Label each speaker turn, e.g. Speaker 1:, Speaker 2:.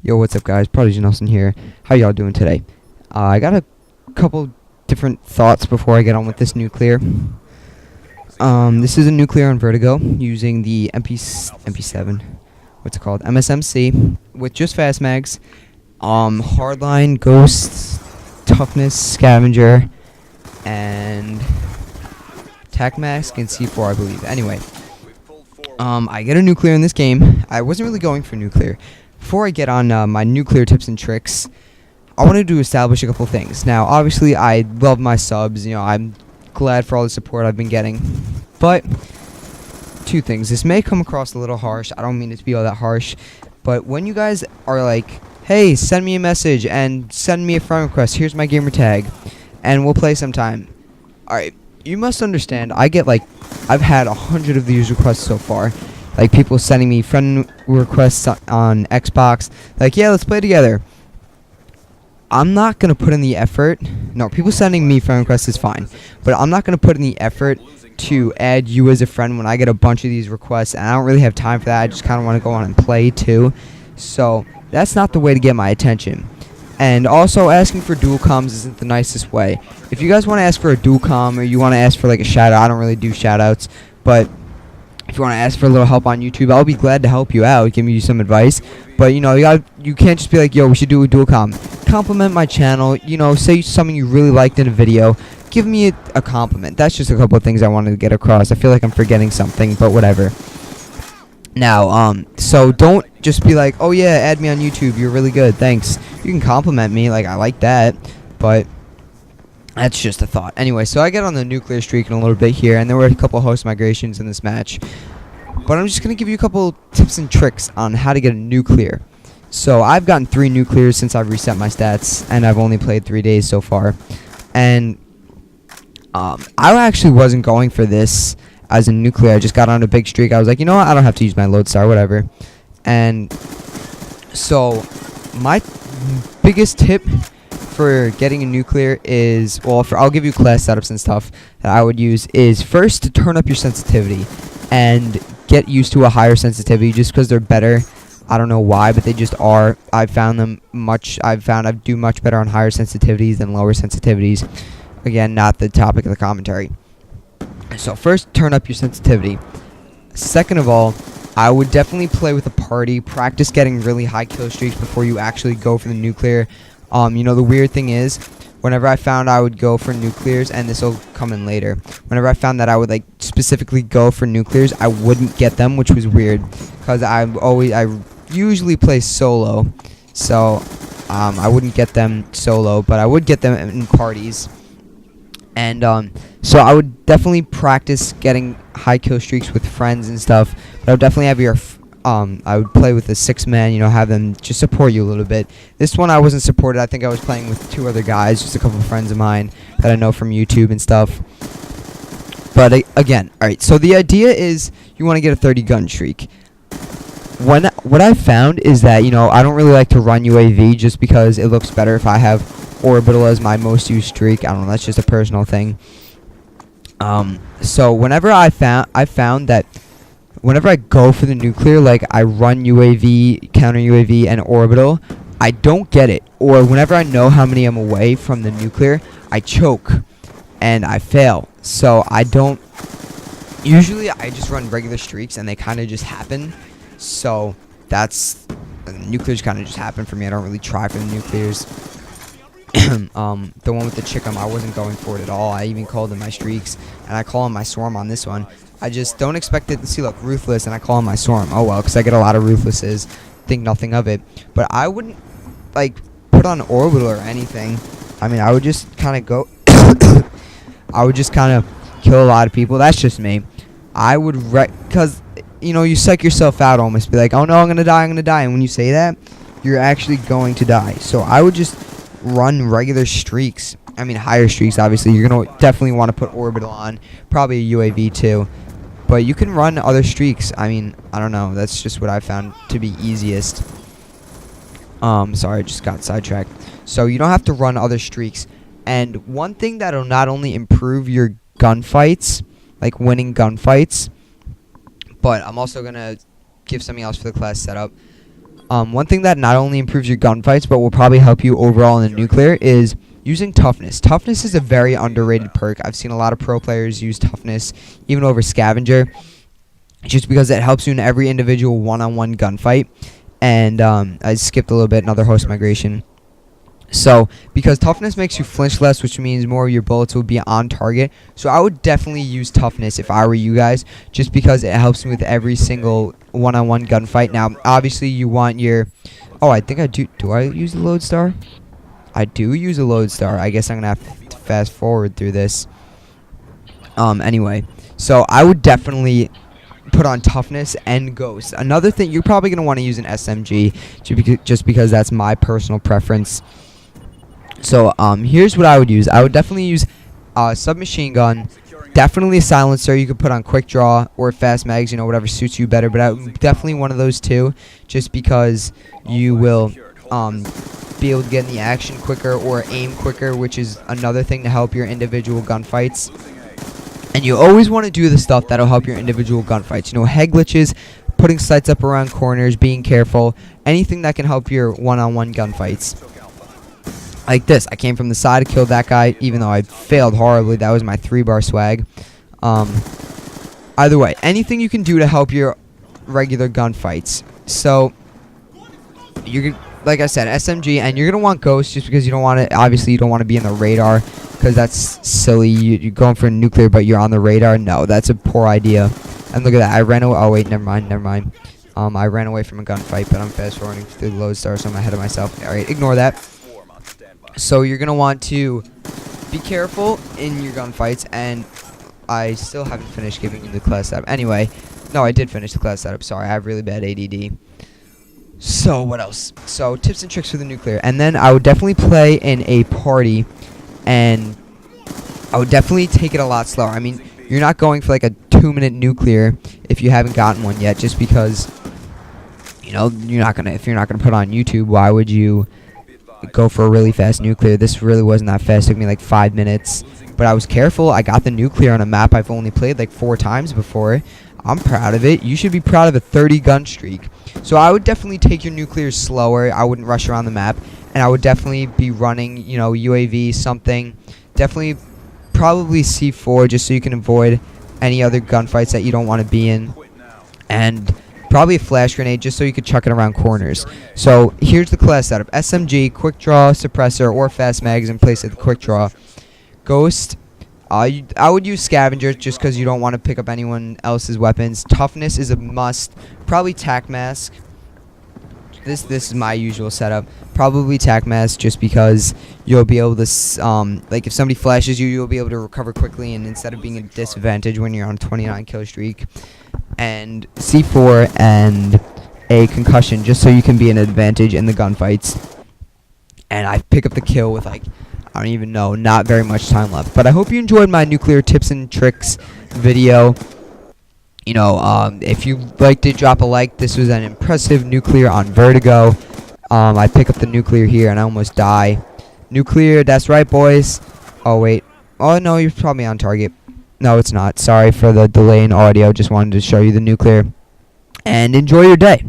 Speaker 1: Yo, what's up, guys? Prodigy Nelson here. How y'all doing today? I got a couple different thoughts before I get on with this nuclear. This is a nuclear on Vertigo using the MP7. What's it called? MSMC with just fast mags. Hardline, Ghost, Toughness, Scavenger, and Tac Mask and C4, I believe. Anyway, I get a nuclear in this game. I wasn't really going for nuclear. Before I get on my nuclear tips and tricks, I wanted to establish a couple things. Now, obviously, I love my subs. You know, I'm glad for all the support I've been getting. But two things. This may come across a little harsh. I don't mean it to be all that harsh. But when you guys are like, hey, send me a message and send me a friend request. Here's my gamer tag, and we'll play sometime. Alright, you must understand, I've had 100 of these requests so far. Like, people sending me friend requests on Xbox. Like, yeah, let's play together. I'm not going to put in the effort. No, people sending me friend requests is fine. But I'm not going to put in the effort to add you as a friend when I get a bunch of these requests. And I don't really have time for that. I just kind of want to go on and play, too. So, that's not the way to get my attention. And also, asking for dual comms isn't the nicest way. If you guys want to ask for a dual comm or you want to ask for, like, a shout-out, I don't really do shout-outs. But if you want to ask for a little help on YouTube, I'll be glad to help you out, give you some advice. But, you know, you can't just be like, yo, we should do a dual comm. Compliment my channel, you know, say something you really liked in a video. Give me a compliment. That's just a couple of things I wanted to get across. I feel like I'm forgetting something, but whatever. Now, so don't just be like, oh yeah, add me on YouTube, you're really good, thanks. You can compliment me, like, I like that, but that's just a thought. Anyway, so I get on the nuclear streak in a little bit here, and there were a couple host migrations in this match. But I'm just going to give you a couple tips and tricks on how to get a nuclear. So I've gotten 3 nuclears since I've reset my stats, and I've only played 3 days so far. And I actually wasn't going for this as a nuclear. I just got on a big streak. I was like, you know what, I don't have to use my lodestar, whatever. And so my biggest tip for getting a nuclear is, well, I'll give you class setups and stuff that I would use, is first to turn up your sensitivity and get used to a higher sensitivity just because they're better. I don't know why, but they just are. I've found I do much better on higher sensitivities than lower sensitivities. Again, not the topic of the commentary. So first, turn up your sensitivity. Second of all, I would definitely play with a party. Practice getting really high kill streaks before you actually go for the nuclear. You know, the weird thing is, whenever I found I would go for nuclears, and this will come in later, whenever I found that I would, like, specifically go for nuclears, I wouldn't get them, which was weird, because I usually play solo, so I wouldn't get them solo, but I would get them in parties. And so I would definitely practice getting high kill streaks with friends and stuff. But I would definitely have I would play with a 6-man, you know, have them just support you a little bit. This one I wasn't supported. I think I was playing with 2 other guys, just a couple of friends of mine that I know from YouTube and stuff. But again, alright, so the idea is you want to get a 30 gun streak. What I found is that, you know, I don't really like to run UAV just because it looks better if I have Orbital as my most used streak. I don't know, that's just a personal thing. So whenever I found that whenever I go for the nuclear, like I run UAV, counter UAV, and Orbital, I don't get it. Or whenever I know how many I'm away from the nuclear, I choke and I fail. So I don't. Usually I just run regular streaks and they kind of just happen. So that's nuclears kind of just happen for me. I don't really try for the nuclears. The one with the Chickum, I wasn't going for it at all. I even called in my streaks, and I call in my Swarm on this one. I just don't expect it to see, look, Ruthless, and I call in my Swarm. Oh well, because I get a lot of Ruthlesses, think nothing of it. But I wouldn't, like, put on Orbital or anything. I mean, I would just kind of go, I would just kind of kill a lot of people. That's just me. I would, because, you know, you psych yourself out almost, be like, oh no, I'm going to die, and when you say that, you're actually going to die. So I would just run regular streaks. I mean, higher streaks, obviously. You're going to definitely want to put Orbital on. Probably a UAV, too. But you can run other streaks. I mean, I don't know. That's just what I found to be easiest. Sorry, I just got sidetracked. So you don't have to run other streaks. And one thing that'll not only improve your gunfights, like winning gunfights, but I'm also going to give something else for the class setup. One thing that not only improves your gunfights but will probably help you overall in the nuclear is using toughness. Toughness is a very underrated perk. I've seen a lot of pro players use toughness even over scavenger, just because it helps you in every individual one-on-one gunfight. And I skipped a little bit, another host migration. So, because toughness makes you flinch less, which means more of your bullets will be on target. So I would definitely use toughness if I were you guys, just because it helps me with every single one-on-one gunfight. Now, obviously, you want your... Oh, I think I do. Do I use the lodestar? I do use a lodestar. I guess I'm going to have to fast forward through this. Anyway, so I would definitely put on toughness and ghost. Another thing, you're probably going to want to use an SMG, just because that's my personal preference. So here's what I would use. I would definitely use submachine gun, definitely a silencer. You could put on quick draw or fast mags, you know, whatever suits you better, but definitely one of those two, just because you will be able to get in the action quicker or aim quicker, which is another thing to help your individual gunfights. And you always want to do the stuff that'll help your individual gunfights. You know, head glitches, putting sights up around corners, being careful, anything that can help your one-on-one gunfights. Like this, I came from the side, killed that guy, even though I failed horribly. That was my 3-bar swag. Either way, anything you can do to help your regular gunfights. So, you're, like I said, SMG, and you're gonna want Ghost, just because you don't want to. Obviously, you don't want to be in the radar, because that's silly. You're going for a nuclear, but you're on the radar. No, that's a poor idea. And look at that, I ran away. Oh wait, never mind. I ran away from a gunfight, but I'm fast forwarding through the lodestar, so I'm ahead of myself. All right, ignore that. So you're gonna want to be careful in your gunfights, and I still haven't finished giving you the class setup. Anyway, no, I did finish the class setup. Sorry, I have really bad ADD. So what else? So tips and tricks for the nuclear, and then I would definitely play in a party, and I would definitely take it a lot slower. I mean, you're not going for like a 2-minute nuclear if you haven't gotten one yet, just because, you know, if you're not gonna put on YouTube, why would you go for a really fast nuclear? This really wasn't that fast. It took me like 5 minutes, but I was careful. I got the nuclear on a map I've only played like 4 times before. I'm proud of it. You should be proud of a 30 gun streak. So I would definitely take your nuclear slower. I wouldn't rush around the map, and I would definitely be running, you know, UAV, something. Definitely probably C4, just so you can avoid any other gunfights that you don't want to be in, and probably a flash grenade, just so you could chuck it around corners. So here's the class setup: SMG, quick draw, suppressor, or fast mags in place of the quick draw. Ghost, I would use scavenger, just because you don't want to pick up anyone else's weapons. Toughness is a must. Probably tac mask. This is my usual setup. Probably tac mask, just because you'll be able to like, if somebody flashes you, you'll be able to recover quickly, and instead of being at a disadvantage when you're on a 29 kill streak. And C4 and a concussion, just so you can be an advantage in the gunfights. And I pick up the kill with, like, I don't even know, not very much time left. But I hope you enjoyed my nuclear tips and tricks video. You know, if you liked it, drop a like. This was an impressive nuclear on Vertigo. I pick up the nuclear here and I almost die. Nuclear, that's right, boys. Oh wait, oh no, you're probably on target. No, it's not. Sorry for the delay in audio. Just wanted to show you the nuclear. And enjoy your day.